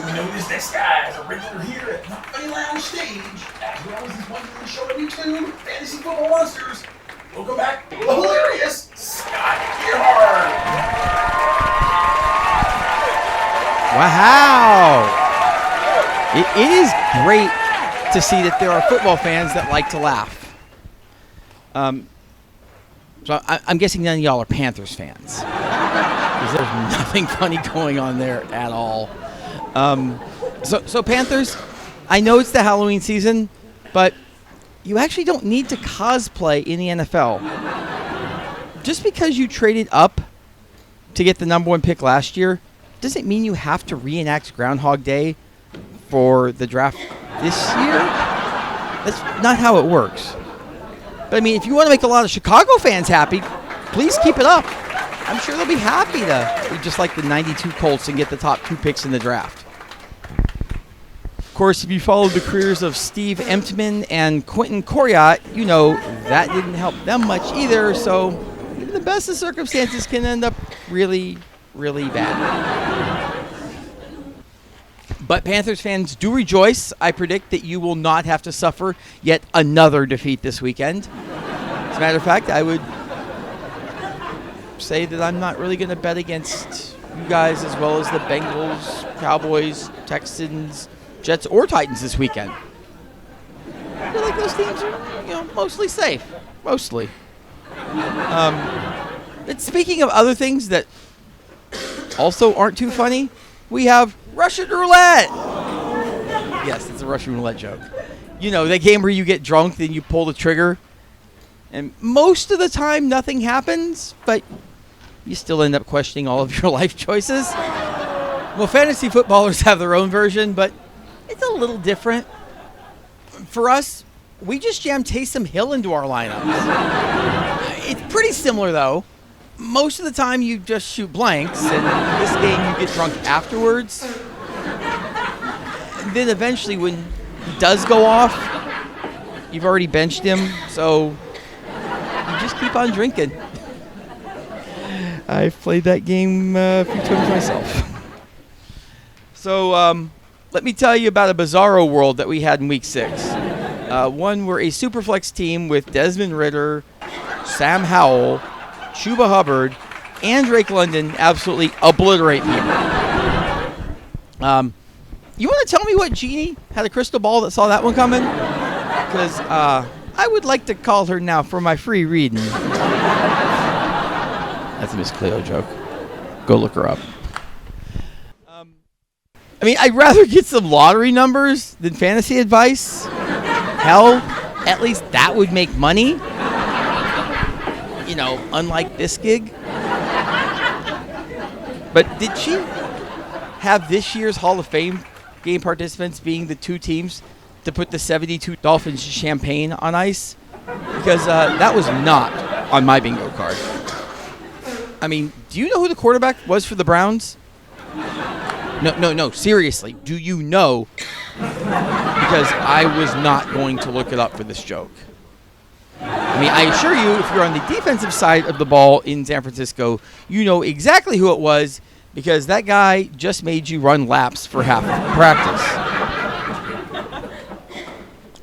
we know this next guy is a regular here at Not Funny Lounge Stage, as well as his wonderful show on YouTube, Fantasy Football Monsters. Welcome back, the hilarious Scott Gerhardt. Wow! It is great to see that there are football fans that like to laugh. So I'm guessing none of y'all are Panthers fans. Because there's nothing funny going on there at all. So Panthers, I know it's the Halloween season, but you actually don't need to cosplay in the NFL. Just because you traded up to get the number one pick last year doesn't mean you have to reenact Groundhog Day for the draft this year. That's not how it works. But I mean, if you want to make a lot of Chicago fans happy, please keep it up. I'm sure they'll be happy to be just like the 92 Colts and get the top 2 picks in the draft. Of course, if you followed the careers of Steve Emtman and Quentin Coryatt, you know that didn't help them much either. So even the best of circumstances can end up really, really bad. But Panthers fans do rejoice. I predict that you will not have to suffer yet another defeat this weekend. As a matter of fact, I would say that I'm not really going to bet against you guys as well as the Bengals, Cowboys, Texans, Jets, or Titans this weekend. I feel like those teams are, mostly safe. Mostly. But speaking of other things that also aren't too funny, we have Russian roulette. Yes, it's a Russian roulette joke. You know, that game where you get drunk, then you pull the trigger, and most of the time nothing happens, but you still end up questioning all of your life choices. Well, fantasy footballers have their own version, but it's a little different. For us, we just jam Taysom Hill into our lineups. It's pretty similar, though. Most of the time, you just shoot blanks, and in this game, you get drunk afterwards. And then eventually, when he does go off, you've already benched him, so you just keep on drinking. I've played that game a few times myself. So let me tell you about a bizarro world that we had in Week 6. One where a Superflex team with Desmond Ridder, Sam Howell, Chuba Hubbard, and Drake London absolutely obliterate people. You want to tell me what genie had a crystal ball that saw that one coming? Because I would like to call her now for my free reading. That's a Miss Cleo joke. Go look her up. I mean, I'd rather get some lottery numbers than fantasy advice. Hell, at least that would make money. Unlike this gig. But did she have this year's Hall of Fame game participants being the 2 teams to put the 72 Dolphins champagne on ice? Because that was not on my bingo card. I mean, do you know who the quarterback was for the Browns? No, seriously. Do you know? Because I was not going to look it up for this joke. I mean, I assure you, if you're on the defensive side of the ball in San Francisco, you know exactly who it was because that guy just made you run laps for half of practice.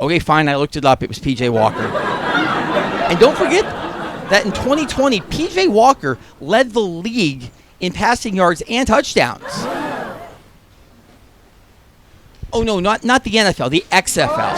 Okay, fine, I looked it up. It was P.J. Walker. And don't forget that in 2020, P.J. Walker led the league in passing yards and touchdowns. Oh, no, not the NFL, the XFL.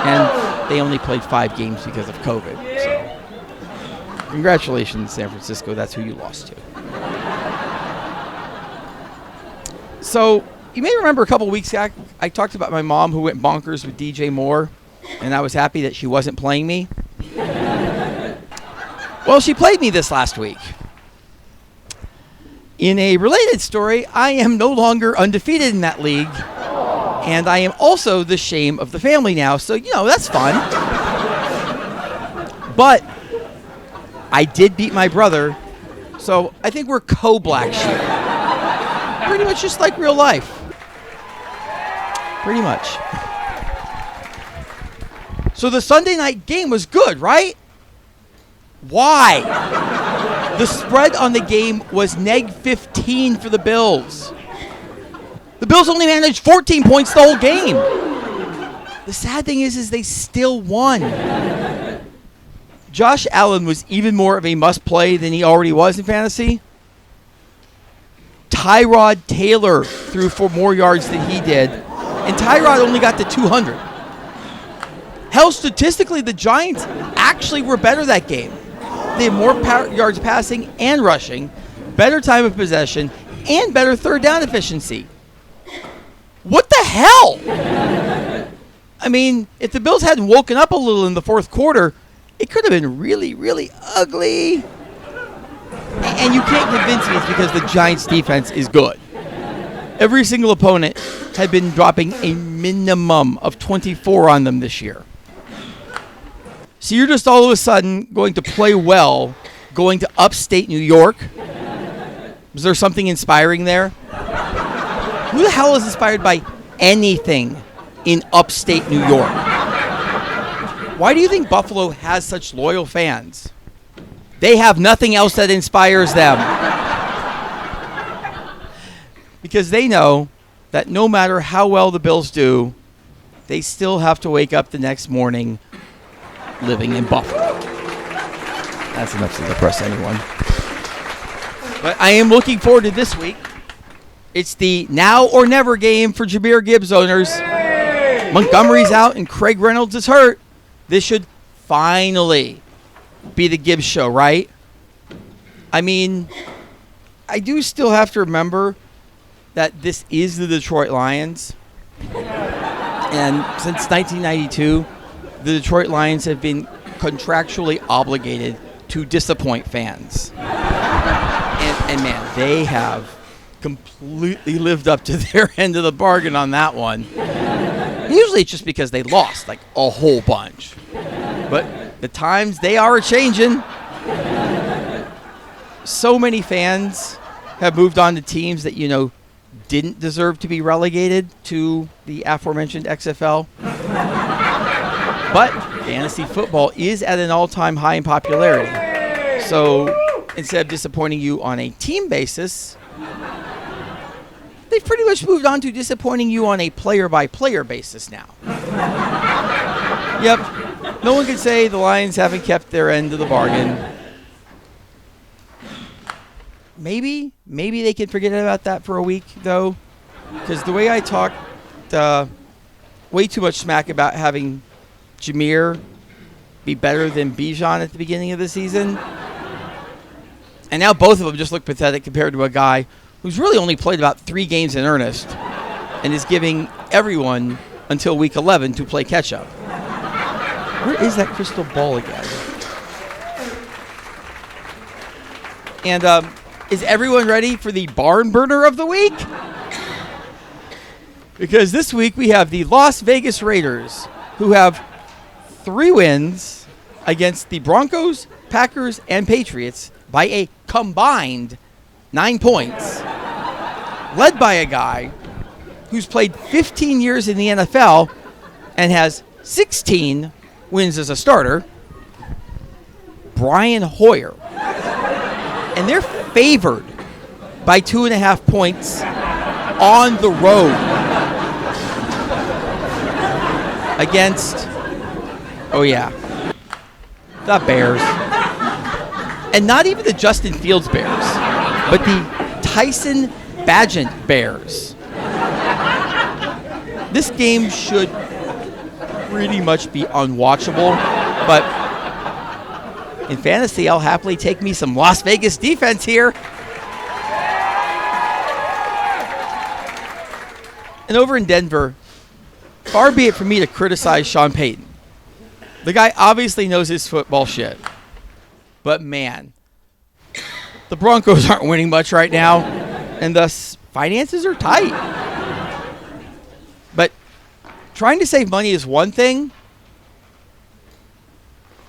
And they only played 5 games because of COVID. So, congratulations, San Francisco. That's who you lost to. So, you may remember a couple weeks back, I talked about my mom who went bonkers with DJ Moore, and I was happy that she wasn't playing me. Well, she played me this last week. In a related story, I am no longer undefeated in that league. And I am also the shame of the family now, so, that's fun. But I did beat my brother, so I think we're co-black sheep. Pretty much just like real life. Pretty much. So the Sunday night game was good, right? Why? The spread on the game was -15 for the Bills. The Bills only managed 14 points the whole game. The sad thing is they still won. Josh Allen was even more of a must-play than he already was in fantasy. Tyrod Taylor threw for more yards than he did, and Tyrod only got to 200. Hell, statistically, the Giants actually were better that game. They had more yards passing and rushing, better time of possession, and better third down efficiency. What the hell? I mean, if the Bills hadn't woken up a little in the fourth quarter, it could have been really, really ugly. And you can't convince me it's because the Giants' defense is good. Every single opponent had been dropping a minimum of 24 on them this year. So you're just all of a sudden going to play well going to upstate New York? Was there something inspiring there? Who the hell is inspired by anything in upstate New York? Why do you think Buffalo has such loyal fans? They have nothing else that inspires them. Because they know that no matter how well the Bills do, they still have to wake up the next morning living in Buffalo. That's enough to depress anyone. But I am looking forward to this week. It's the now or never game for Jahmyr Gibbs owners. Hey! Montgomery's out and Craig Reynolds is hurt. This should finally be the Gibbs show, right? I mean, I do still have to remember that this is the Detroit Lions. And since 1992, the Detroit Lions have been contractually obligated to disappoint fans. And man, they have completely lived up to their end of the bargain on that one. Usually it's just because they lost like a whole bunch. But the times, they are a-changing. So many fans have moved on to teams that, you know, didn't deserve to be relegated to the aforementioned XFL. But fantasy football is at an all-time high in popularity. So instead of disappointing you on a team basis, they've pretty much moved on to disappointing you on a player-by-player basis now. Yep, no one can say the Lions haven't kept their end of the bargain. Maybe they can forget about that for a week, though, because the way I talked way too much smack about having Jahmyr be better than Bijan at the beginning of the season, and now both of them just look pathetic compared to a guy who's really only played about 3 games in earnest and is giving everyone until week 11 to play catch-up. Where is that crystal ball again? And is everyone ready for the barn burner of the week? Because this week we have the Las Vegas Raiders, who have 3 wins against the Broncos, Packers, and Patriots by a combined 9 points, led by a guy who's played 15 years in the NFL and has 16 wins as a starter, Brian Hoyer. And they're favored by 2.5 points on the road against, the Bears. And not even the Justin Fields Bears, but the Tyson Bagent Bears. This game should pretty much be unwatchable, but in fantasy, I'll happily take me some Las Vegas defense here. And over in Denver, far be it from me to criticize Sean Payton. The guy obviously knows his football shit. But man, the Broncos aren't winning much right now, and thus finances are tight. But trying to save money is one thing.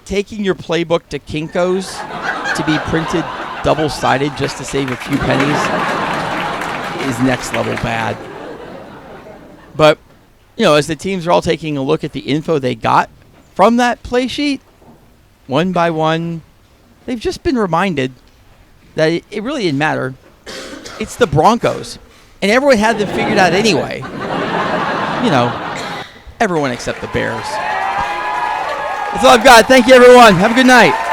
Taking your playbook to Kinko's to be printed double-sided just to save a few pennies is next level bad. But, you know, as the teams are all taking a look at the info they got from that play sheet, one by one, they've just been reminded that it really didn't matter. It's the Broncos. and everyone had them figured out anyway. You know, everyone except the Bears. That's all I've got. Thank you, everyone. Have a good night.